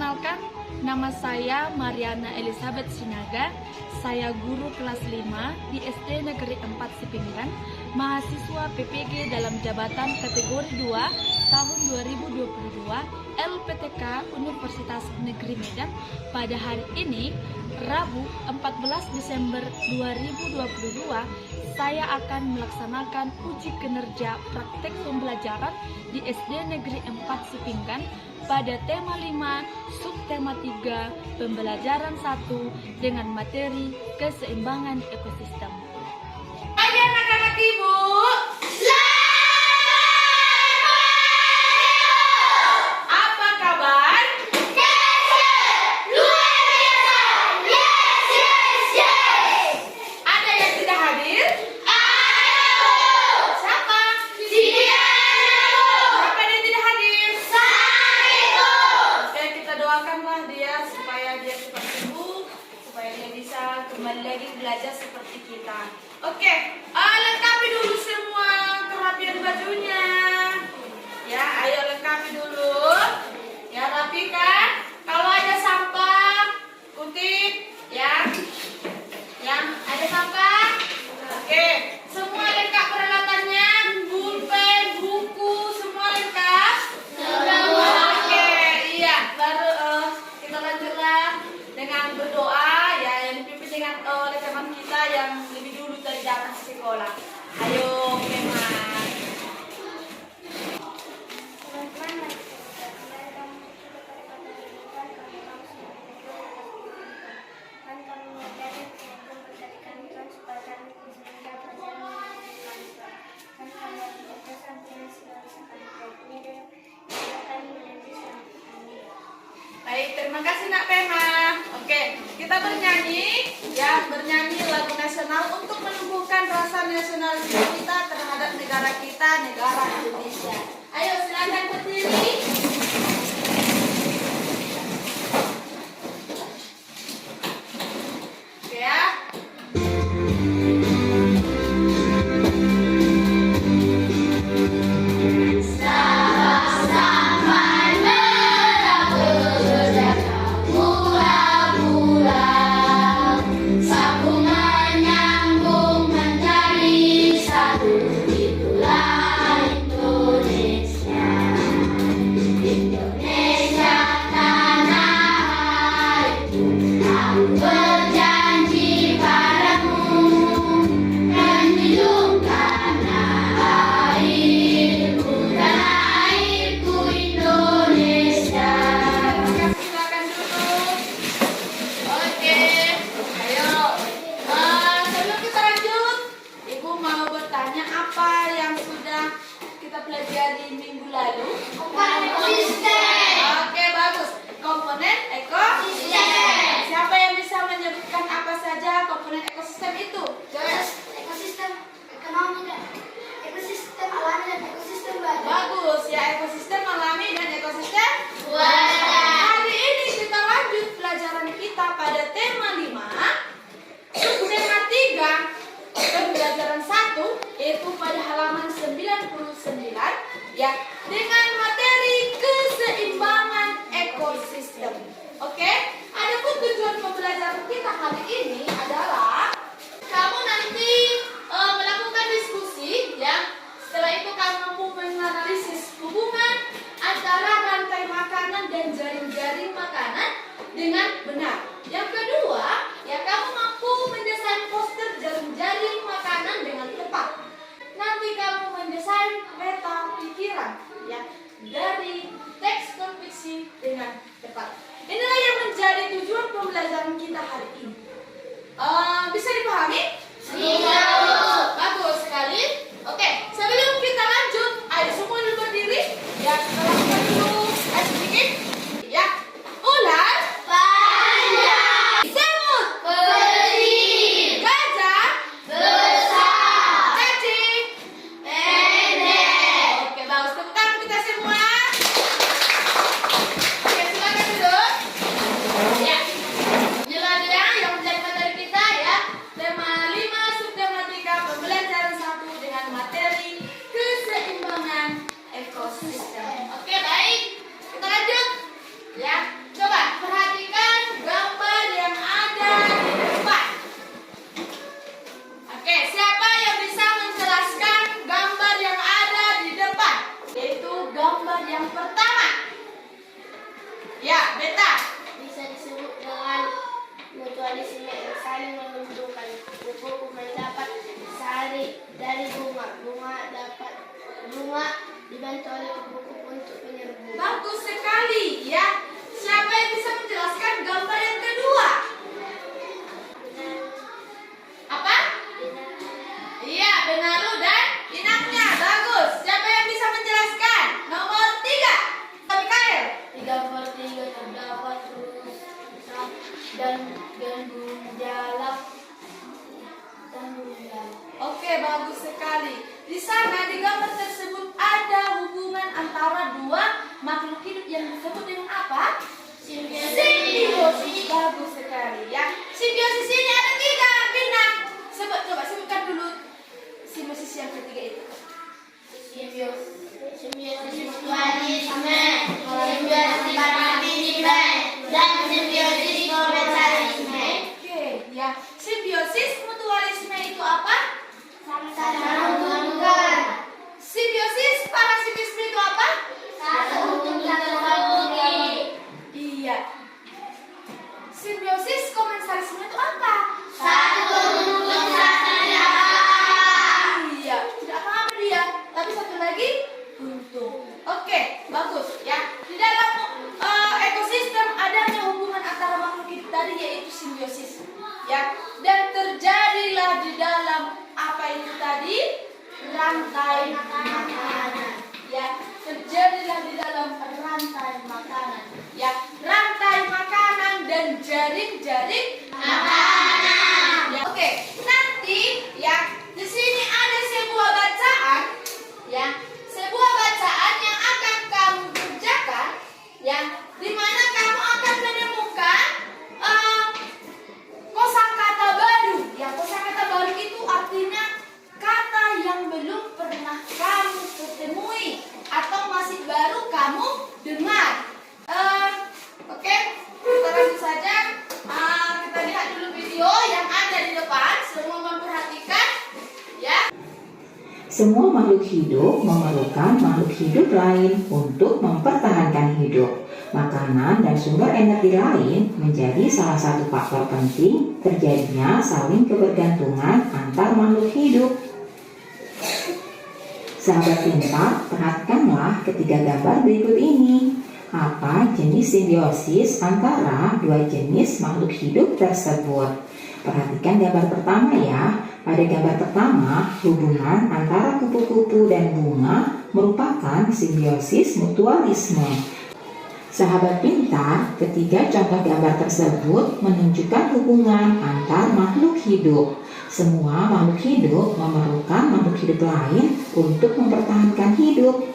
Perkenalkan, nama saya Mariana Elizabeth Sinaga. Saya guru kelas 5 di SD Negeri 4 Sipingan, mahasiswa PPG dalam jabatan kategori 2 tahun 2022 LPTK Universitas Negeri Medan. Pada hari ini, Rabu 14 Desember 2022, saya akan melaksanakan uji kinerja praktek pembelajaran di SD Negeri 4 Sipingan pada tema 5, subtema 3, pembelajaran 1 dengan materi keseimbangan ekosistem. Hai anak-anak ibu. Apa kabar? Luar biasa. Yes. Ada yang tidak hadir? Siapa? Siapa yang tidak hadir? Oke, kita doakanlah dia supaya dia cepat sembuh, supaya dia bisa kembali lagi belajar seperti kita. Oke, lengkapi dulu semua kerapian bajunya. Ya, ayo lengkapi dulu. Ya, rapikan. Kalau ada sampah, kutip. Ya, ada sampah. Oke, semua lengkap peralatannya. Pulpen, buku, semua lengkap. Oke, iya. Baru kita lanjutlah dengan berdoa. Ya, yang dipimpin dengan oleh teman kita yang lebih dulu dari datang sekolah. Ayo, Kemal. Baik, terima kasih Nak Pema. Oke, kita bernyanyi lagu nasional untuk menumbuhkan rasa nasionalisme kita terhadap negara kita, negara Indonesia. Ayo silakan berdiri. Oke ya. Pelajari minggu lalu komponen ekosistem. Oke, bagus. Komponen ekosistem. Siapa yang bisa menyebutkan apa saja komponen ekosistem itu? Ekosistem ekonomi dan ekosistem alami dan ekosistem buatan. Bagus ya, ekosistem alami dan ekosistem buatan. Hari ini kita lanjut pelajaran kita pada tema 5, subtema 3, pembelajaran 1, yaitu pada halaman 99 ya, dengan materi keseimbangan ekosistem. Oke? Adapun tujuan pembelajaran kita hari ini adalah kamu nanti melakukan diskusi ya. Setelah itu kamu mampu menganalisis hubungan antara rantai makanan dan jaring-jaring makanan dengan benar. Yang kedua, ya kamu mampu mendesain poster jaring-jaring makanan dengan tepat. Nanti kamu mendesain peta pikiran dibantu oleh kupu-kupu untuk menyerbu. Bagus sekali ya. Siapa yang bisa menjelaskan gambar yang kedua? Apa? Iya, benalu dan inangnya. Bagus. Siapa yang bisa menjelaskan? Nomor 3. Mikael. Di gambar 3 terdapat rusa dan burung jalak. Oke, bagus sekali. Di sana di gambar tersebut ada hubungan antara dua makhluk hidup yang disebut dengan apa? Simbiosis. Bagus sekali ya. Simbiosis ini ada 3, Bintang. Coba sebutkan dulu simbiosis yang ketiga itu. Simbiosis mutualisme, simbiosis partisipe, dan simbiosis komensalisme. Oke, ya. Simbiosis mutualisme itu apa? Saling menguntungkan. Simbiosis parasitisme itu apa? Satu untuk satu merugi. Iya. Simbiosis komensalisme itu apa? Satu untuk satu tidak Iya, tidak apa-apa dia. Tapi satu lagi untung. Oke, bagus ya. Di dalam ekosistem adanya hubungan antara makhluk hidup tadi yaitu simbiosis. Ya, dan terjadilah di dalam apa itu tadi? Rantai makanan. Ya, terjadilah di dalam rantai makanan. Ya, rantai makanan dan jaring-jaring makanan. Ya, oke. Nanti ya di sini ada sebuah bacaan, ya, sebuah bacaan yang akan kamu kerjakan, ya, di mana kamu akan menemukan kosakata baru. Ya, kosakata baru itu artinya kata yang belum pernah kamu ketemui atau masih baru kamu dengar. Oke, kita lanjut saja. Kita lihat dulu video yang ada di depan. Semua memperhatikan, ya. Semua makhluk hidup memerlukan makhluk hidup lain untuk mempertahankan hidup. Makanan dan sumber energi lain menjadi salah satu faktor penting terjadinya saling kebergantungan antar makhluk hidup. Sahabat pintar, perhatikanlah ketiga gambar berikut ini. Apa jenis simbiosis antara dua jenis makhluk hidup tersebut? Perhatikan gambar pertama ya. Pada gambar pertama, hubungan antara kupu-kupu dan bunga merupakan simbiosis mutualisme. Sahabat pintar, ketiga contoh gambar tersebut menunjukkan hubungan antar makhluk hidup. Semua makhluk hidup memerlukan makhluk hidup lain untuk mempertahankan hidup.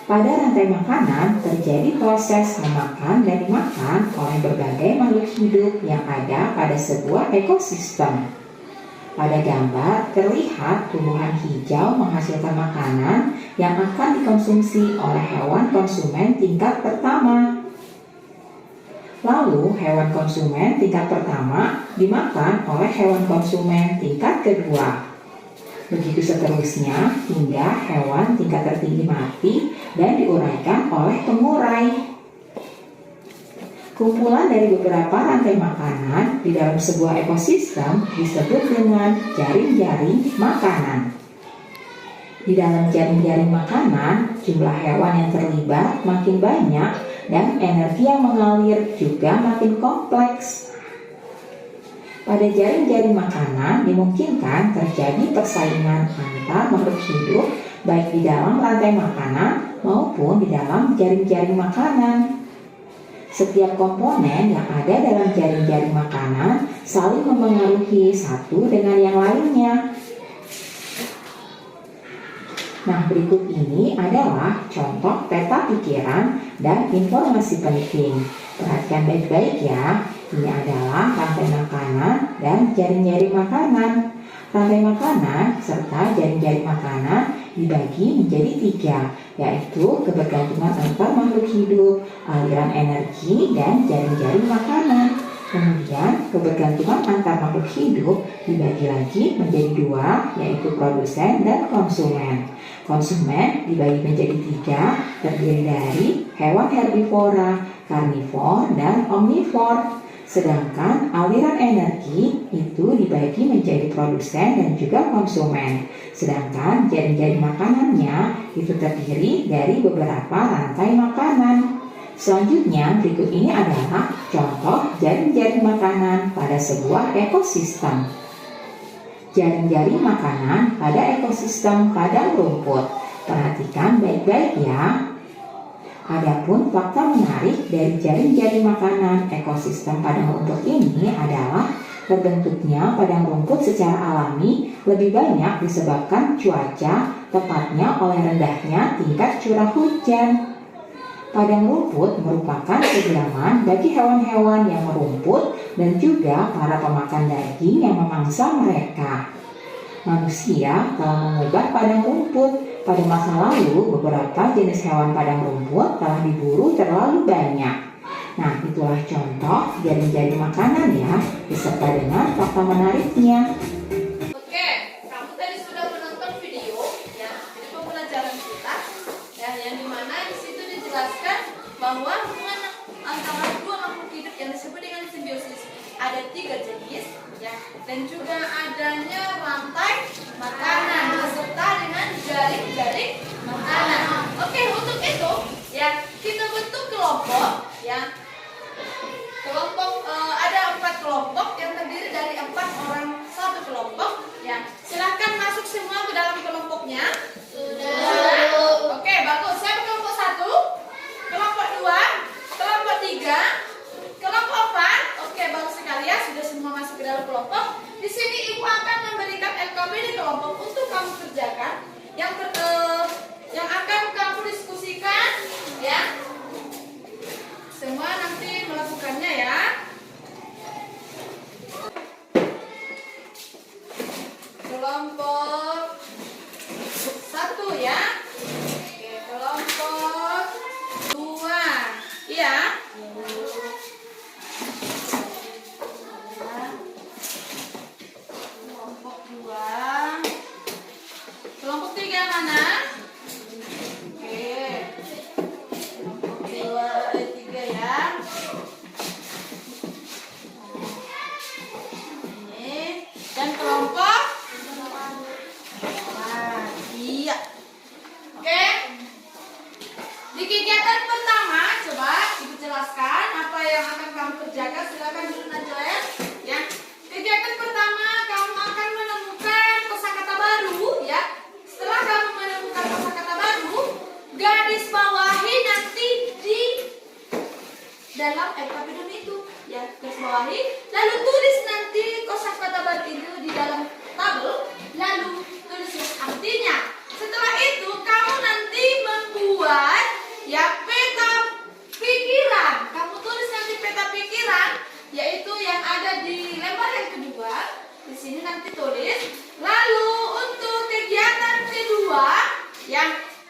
Pada rantai makanan terjadi proses memakan dan dimakan oleh berbagai makhluk hidup yang ada pada sebuah ekosistem. Pada gambar terlihat tumbuhan hijau menghasilkan makanan yang akan dikonsumsi oleh hewan konsumen tingkat pertama. Lalu hewan konsumen tingkat pertama dimakan oleh hewan konsumen tingkat kedua. Begitu seterusnya hingga hewan tingkat tertinggi mati dan diuraikan oleh pengurai. Kumpulan dari beberapa rantai makanan di dalam sebuah ekosistem disebut dengan jaring-jaring makanan. Di dalam jaring-jaring makanan, jumlah hewan yang terlibat makin banyak dan energi yang mengalir juga makin kompleks. Pada jaring-jaring makanan dimungkinkan terjadi persaingan antar makhluk hidup baik di dalam rantai makanan maupun di dalam jaring-jaring makanan. Setiap komponen yang ada dalam jaring-jaring makanan saling mempengaruhi satu dengan yang lainnya. Nah, berikut ini adalah contoh peta pikiran dan informasi penting. Perhatikan baik-baik ya. Ini adalah rantai makanan dan jaring-jaring makanan. Rantai makanan serta jaring-jaring makanan dibagi menjadi 3, yaitu kebergantungan antar makhluk hidup, aliran energi, dan jaring-jaring makanan. Kemudian kebergantungan antar makhluk hidup dibagi lagi menjadi 2, yaitu produsen dan konsumen. Konsumen dibagi menjadi 3, terdiri dari hewan herbivora, karnivor, dan omnivor. Sedangkan aliran energi itu dibagi menjadi produsen dan juga konsumen. Sedangkan jaring-jaring makanannya itu terdiri dari beberapa rantai makanan. Selanjutnya berikut ini adalah contoh jaring-jaring makanan pada sebuah ekosistem. Jaring-jaring makanan pada ekosistem padang rumput. Perhatikan baik-baik ya. Adapun fakta menarik dari jaring-jaring makanan ekosistem padang rumput ini adalah terbentuknya padang rumput secara alami lebih banyak disebabkan cuaca, tepatnya oleh rendahnya tingkat curah hujan. Padang rumput merupakan kediaman bagi hewan-hewan yang merumput dan juga para pemakan daging yang memangsa mereka. Manusia telah mengubah padang rumput. Pada masa lalu, beberapa jenis hewan padang rumput telah diburu terlalu banyak. Nah, itulah contoh jaring-jaring makanan ya, beserta dengan fakta menariknya. Oke, kamu tadi sudah menonton video ya, jadi pembelajaran kita ya, yang dimana di situ dijelaskan bahwa hubungan antara dua makhluk hidup yang disebut dengan simbiosis ada 3 jenis ya, dan juga adanya rantai makanan beserta dengan jaring-jaring makanan. Oke, untuk itu ya kita bentuk kelompok ya. Kelompok ada 4 kelompok yang terdiri dari 4 orang satu kelompok ya. Silahkan masuk semua ke dalam kelompoknya. Sudah. Oke, bagus. Siapa kelompok 1? Kelompok 2? Kelompok 3? Kelompok 4? Oke, bagus sekali ya. Sudah semua masuk ke dalam kelompok. Di sini Ibu akan memberikan LKPD kelompok untuk kamu kerjakan yang akan kamu diskusikan ya. Semua nanti melakukannya ya. Kelompok 1 ya. Oke, kelompok 2. Iya. Kelompok 2. Kelompok 3 mana? Oke. Kelompok 3 ya. Ini. Dan kelompok iya. Oke. Di kegiatan pertama, coba Ibu jelaskan apa yang akan kamu kerjakan. Silakan dulu Najwa ya. Kegiatan pertama, kamu akan menemukan kosakata baru ya. Setelah kamu menemukan kosakata baru, garis bawahi nanti di dalam LKPD itu ya, garis bawahi. Lalu tulis nanti kosakata baru itu di dalam tabel. Lalu tulis artinya. Setelah itu kamu nanti membuat ya peta pikiran. Kamu tulis nanti peta pikiran, yaitu yang ada di lembar yang kedua. Di sini nanti tulis. Lalu untuk kegiatan kedua, ya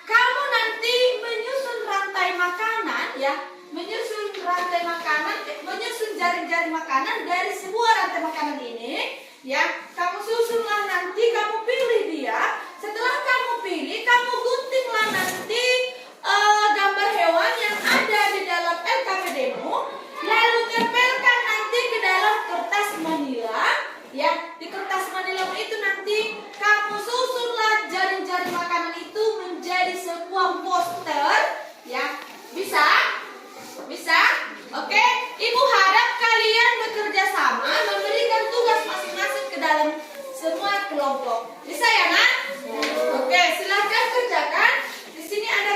kamu nanti menyusun rantai makanan, ya menyusun rantai makanan, menyusun jaring-jaring makanan dari sebuah rantai makanan ini. Ya, kamu susunlah nanti, kamu pilih dia. Setelah kamu pilih, kamu guntinglah nanti gambar hewan yang ada di dalam LKPD-mu. Lalu tempelkan nanti ke dalam kertas manila. Ya, di kertas manila itu nanti kamu susunlah jaring-jaring makanan itu menjadi sebuah poster. Ya, bisa? Bisa? Oke, Ibu harap kalian bekerja sama, memberikan tugas masing-masing ke dalam semua kelompok. Bisa ya, Nak? Oke, silahkan kerjakan. Di sini ada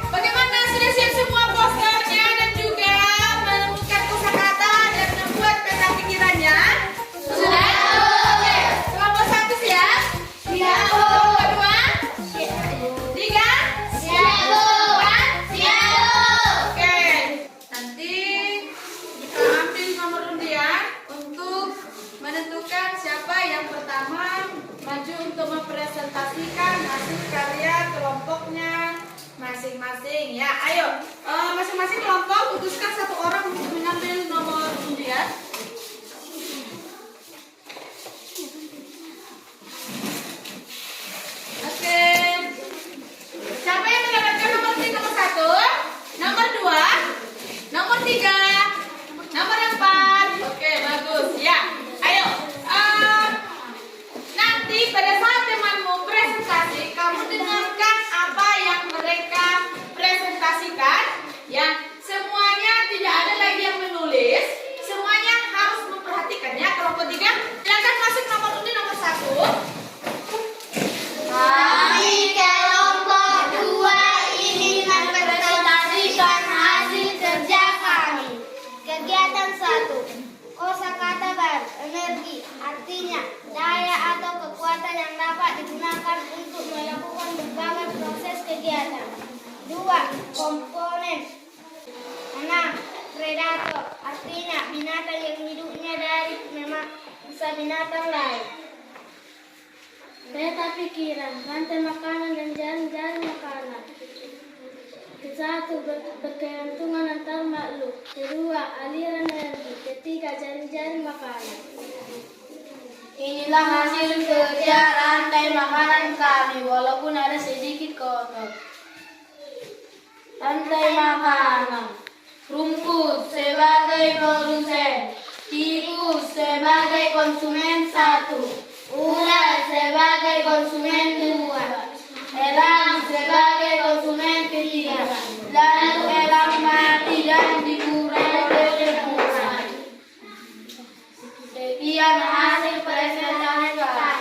Bagaimana, sudah siap semua posternya dan juga menemukan kosakata dan membuat peta pikirannya? Sudah? Oke, kelompok 1 siap? Siap. Kelompok 2? Siap. 3? Siap. 4? Siap. Oke, nanti kita ambil nomor undian untuk menentukan siapa yang pertama maju untuk mempresentasikan hasil karya kelompoknya masing-masing ya. Ayo, masing-masing kelompok putuskan satu orang untuk mengambil nomor undian. Oke. Siapa yang mendapatkan nomor 1? Nomor 2? Nomor 3? Nomor 4? Oke, bagus ya. Ayo. Nanti pada saat temanmu presentasi, kamu dengarkan apa yang mereka presentasikan ya. Semuanya tidak ada lagi yang menulis, semuanya harus memperhatikan ya. Kelompok 3, silakan masuk nomor undi nomor 1. Kami kelompok 2 ingin mempresentasikan hasil kerja kami. Kegiatan 1. Kosakata baru, energi, artinya daya atau kekuatan yang dapat digunakan untuk melakukan berbagai proses kegiatan. 2. Komponen. 6. Predator, artinya binatang yang hidupnya dari memangsa binatang lain. Peta pikiran, rantai makanan dan jaring-jaring makanan. 1. Berkelantungan antar makhluk. 2. Aliran energi. 3. Jaring-jaring makanan. Inilah hasil kerja rantai makanan kami, walaupun ada sedikit kotor. Rantai makanan. Rumput sebagai produsen, tikus sebagai konsumen 1, ular sebagai konsumen 2, elang sebagai konsumen 3, lalu elang mati dan dikurai oleh rebusan. Sekian hasil presentasi kami.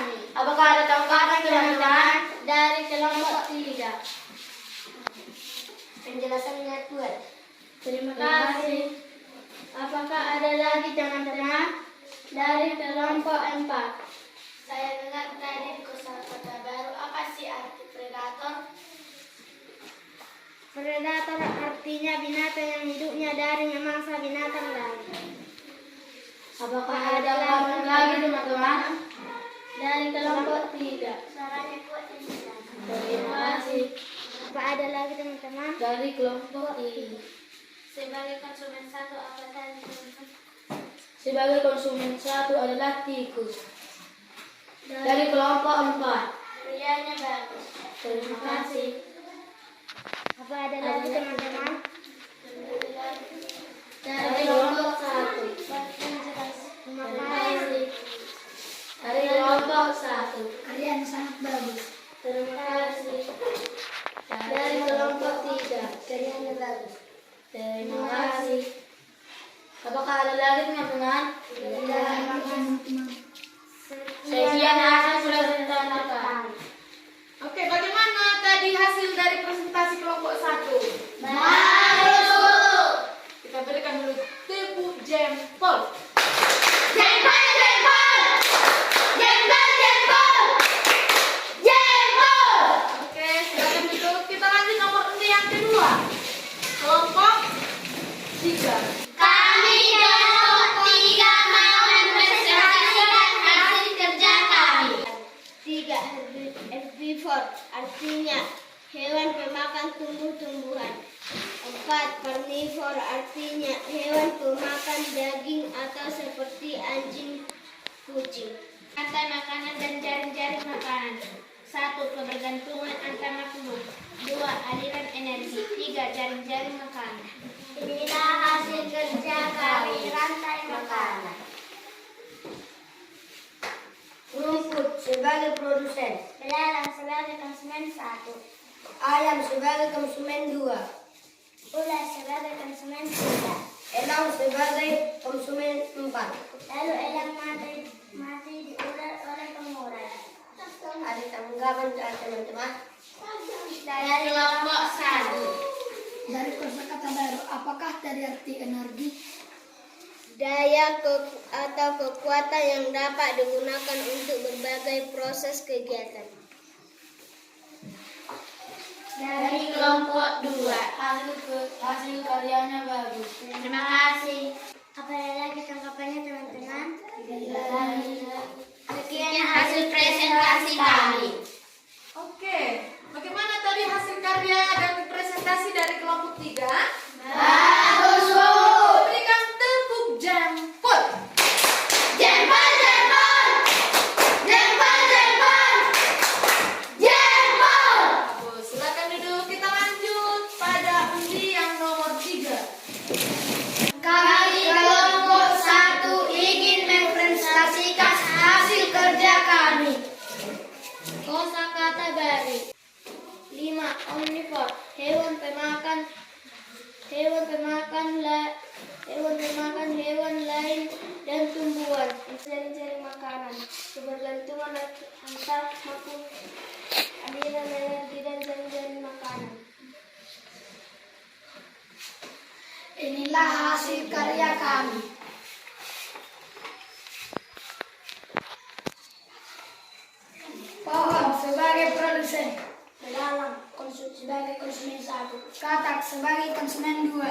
tidak. Penjelasannya kuat. Terima kasih. Apakah ada lagi teman-teman dari kelompok 4? Saya dengar tadi di kosakata baru. Apa sih arti predator? Predator artinya binatang yang hidupnya dari memangsa binatang lain. Apakah ada lagi teman-teman dari kelompok 3? Suaranya kuat dan jelas. Terima kasih. Apa ada lagi teman-teman dari kelompok 3? Sebagai konsumen satu apa tadi teman-teman? Sebagai konsumen satu adalah tikus. Dari kelompok 4. Rianya bagus. Terima kasih. Apa ada lagi teman-teman dari kelompok 1? Terima kasih. Dari kelompok 1. Kalian sangat bagus. Terima kasih. Dari kelompok 3. Kalian bagus. Terima kasih. Apakah ada lagi teman-teman? Sekian hasil sudah ditandakan. Oke, bagaimana tadi hasil dari presentasi kelompok 1? Bagus. Kita berikan dulu tepuk jempol. Jempol, jempol. Jempol, jempol. Jempol. Oke, silakan duduk. Kita lanjut nomor yang kedua. Kelompok 3. Kami kelompok 3 mau mempresentasikan hasil kerja kami. 3. Herbivore artinya hewan pemakan tumbuh-tumbuhan. 4. Carnivore artinya hewan pemakan daging atau seperti anjing, kucing. Rantai makanan dan jaring-jaring makanan. 1. Kebergantungan antar makhluk. 2. Aliran energi. 3. Jaring-jaring makanan. Inilah hasil kerja kami, rantai makanan. Rumput sebagai produsen. Belalang sebagai konsumen 1. Ayam sebagai konsumen 2. Ular sebagai konsumen 3. Elang sebagai konsumen 4. Lalu elang mati diular oleh pengurai. Ada tanggapan teman-teman? Dari kelompok 1. Dari kosakata baru, apakah dari arti energi? Daya atau kekuatan yang dapat digunakan untuk berbagai proses kegiatan. Dari kelompok 2. Hasil karyanya bagus. Terima kasih. Apa ada lagi tanggapannya teman-teman? Sekian hasil presentasi kami. Oke, bagaimana tadi hasil karya dan presentasi dari kelompok 3? Bagus, Bu. Berikan tepuk jempol. Jempol, jempol. Jempol, jempol. Jempol. Bagus, silakan duduk. Kita lanjut pada undian nomor 3. Kami kelompok 1 ingin mempresentasikan hasil kerja kami. Kosakata baru. 5. Omnivore, hewan pemakan hewan lain dan tumbuhan. Jaring-jaring makanan, kebergantungan antar makhluk, aliran energi dan jaring-jaring makanan. Inilah hasil karya kami. Pohon sebagai produsen. Belalang sebagai konsumen 1. Katak sebagai konsumen 2.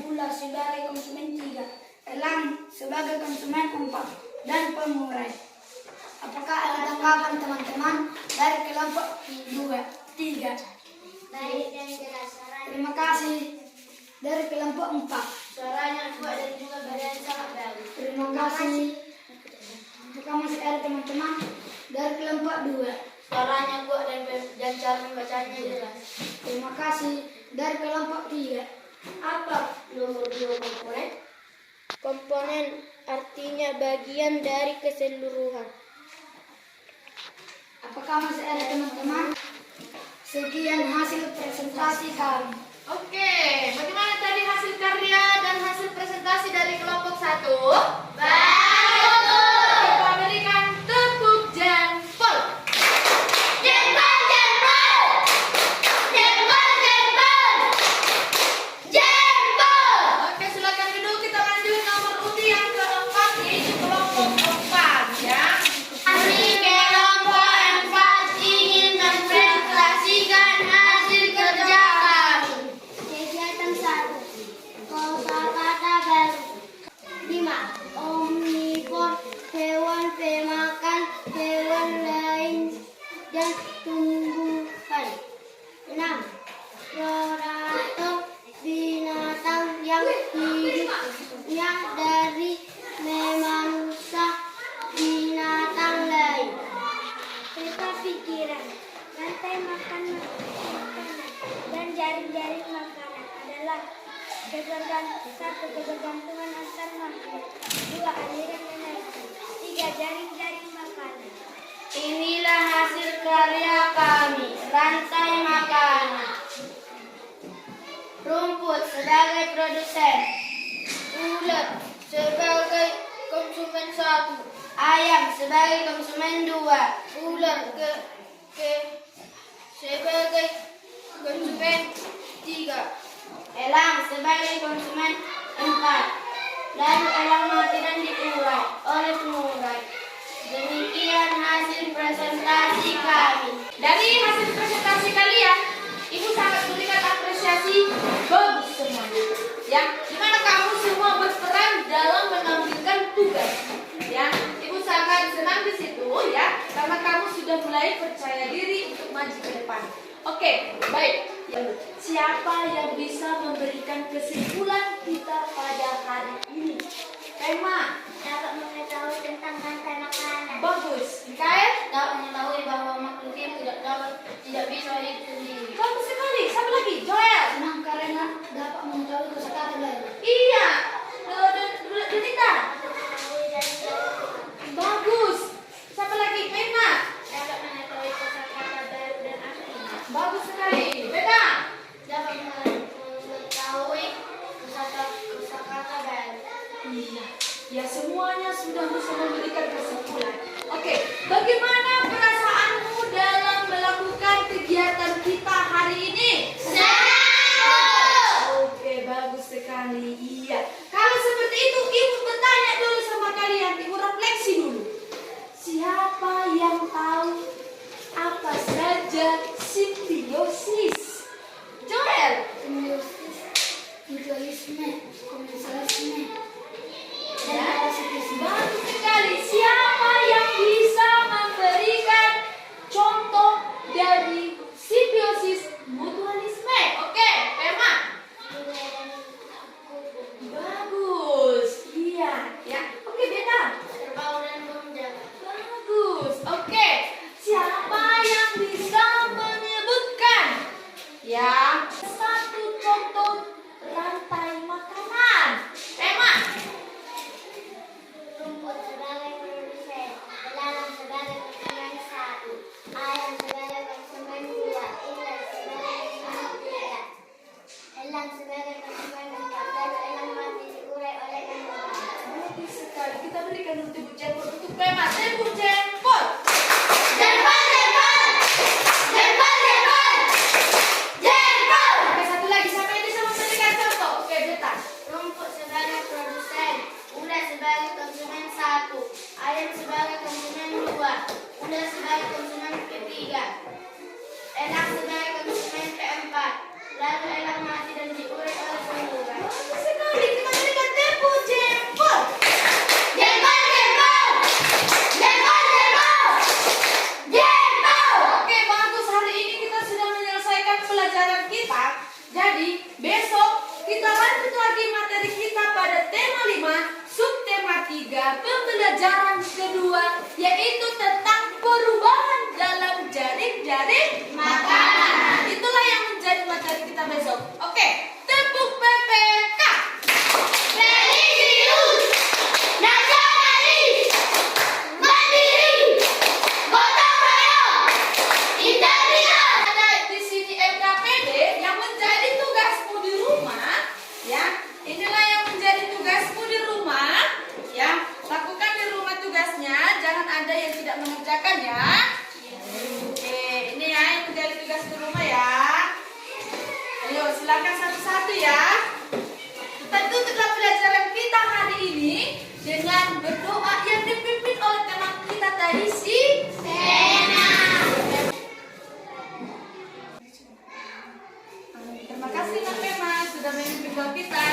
Ular sebagai konsumen 3. Elang sebagai konsumen 4. Dan pengurai. Apakah ada tanggapan teman-teman dari kelompok 3? Baik dan jelas. Terima kasih. Dari kelompok 4. Suaranya kuat dan juga badan sangat bagus. Terima kasih. Apakah masih ada teman-teman dari kelompok 2? Suaranya kuat dan cara membacanya jelas. Terima kasih. Dari kelompok 3. Apa nomor 2 komponen? Komponen artinya bagian dari keseluruhan. Apakah masih ada teman-teman? Sekian hasil presentasi kami. Oke, bagaimana tadi hasil karya dan hasil presentasi dari kelompok 1? Bagus. Kita berikan tepuk jempol. Jempol, dan jaring-jaring makanan adalah satu kebergantungan antar makhluk, dua aliran energi, tiga jaring-jaring makanan. Inilah hasil karya kami, rantai makanan. Rumput sebagai produsen, ulet sebagai konsumen 1, ayam sebagai konsumen 2, ular sebagai konsumen 3, elang sebagai konsumen 4. Lalu elang mati dan diurai oleh pengurai. Demikian hasil presentasi kami. Dari hasil presentasi kalian, Ibu sangat memberikan apresiasi bagus semuanya. Ya, dimana kamu semua berperan dalam mengambilkan tugas. Ya, Ibu sangat senang di situ ya, karena kamu sudah mulai percaya diri untuk maju ke depan. Oke, baik. Siapa yang bisa memberikan kesimpulan kita pada hari ini? Tema Dapat mengetahui tentang rantai makanan. bagus. Mikael dapat mengetahui bahwa makhluk hidup tidak bisa hidup sendiri. Bagus sekali. Siapa lagi? Joel. Senang karena dapat mengetahui kosakata baru. Iya. Dunita. Mengetahui jaring-jaring Bagus. Siapa lagi? Mena. dapat mengetahui kosakata baru dan artinya. Bagus sekali. Beda. Dapat mengetahui kosakata baru. Iya. Ya semuanya sudah bisa memberikan kesimpulan. Oke, bagaimana perasaanmu dalam melakukan kegiatan kita hari ini? Senang. Oke, bagus sekali. Iya. Kalau seperti itu, Ibu bertanya dulu sama kalian. Ibu refleksi dulu. Siapa yang tahu apa saja simbiosis? Joel. Simbiosis, mutualisme, komensalisme, dan Ya. parasitisme. Bagus sekali. Siapa yang bisa memberikan contoh dari simbiosis mutualisme? Oke, Emma. Bagus. Iya, ya. Oke, Beta. Terbau dan menjaga. Bagus. Oke. Siapa yang bisa menyebutkan ya satu contoh rantai makanan? Emma. Rumput sebagai produsen, belalang sebagai konsumen 1, ayam sebagai konsumen 2, ular sebagai konsumen 3, elang sebagai konsumen 4, lalu elang mati diurai oleh pengurai. Bagus sekali. Kita berikan dulu tepuk jempol untuk Emma. Tepuk jempol. Oke, satu lagi. Siapa yang bisa memberikan contoh? Oke, Beta. Rumput sebagai produsen, ular sebagai konsumen 1, ayam sebagai konsumen 2, ular sebagai konsumen ketiga, elang sebagai konsumen keempat, lalu elang mati dan diurai oleh pengurai. Bagus sekali. Kita berikan tepuk jempol. Oke, bagus. Hari ini kita sudah menyelesaikan pelajaran kita. Jadi, besok kita lanjut lagi materi kita pada tema 5, subtema 3, pembelajaran kedua, yaitu tentang perubahan dalam jaring-jaring makanan. Itulah yang menjadi materi kita besok. Oke, tepuk PPK. Religius, nasionalis, mandiri, gotong royong, integritas. Ada di sini MKPD yang menjadi tugasmu di rumah, ya. Inilah yang menjadi tugasmu di rumah, ya. Lakukan di rumah tugasnya, jangan ada yang tidak mengerjakan ya. Oke, ini ya yang menjadi tugas di rumah ya. Ayo silakan satu-satu ya. Kita tutuplah pelajaran kita hari ini dengan berdoa yang dipimpin oleh teman kita tadi si Sena. Terima kasih Nak Pema sudah memimpin doa kita.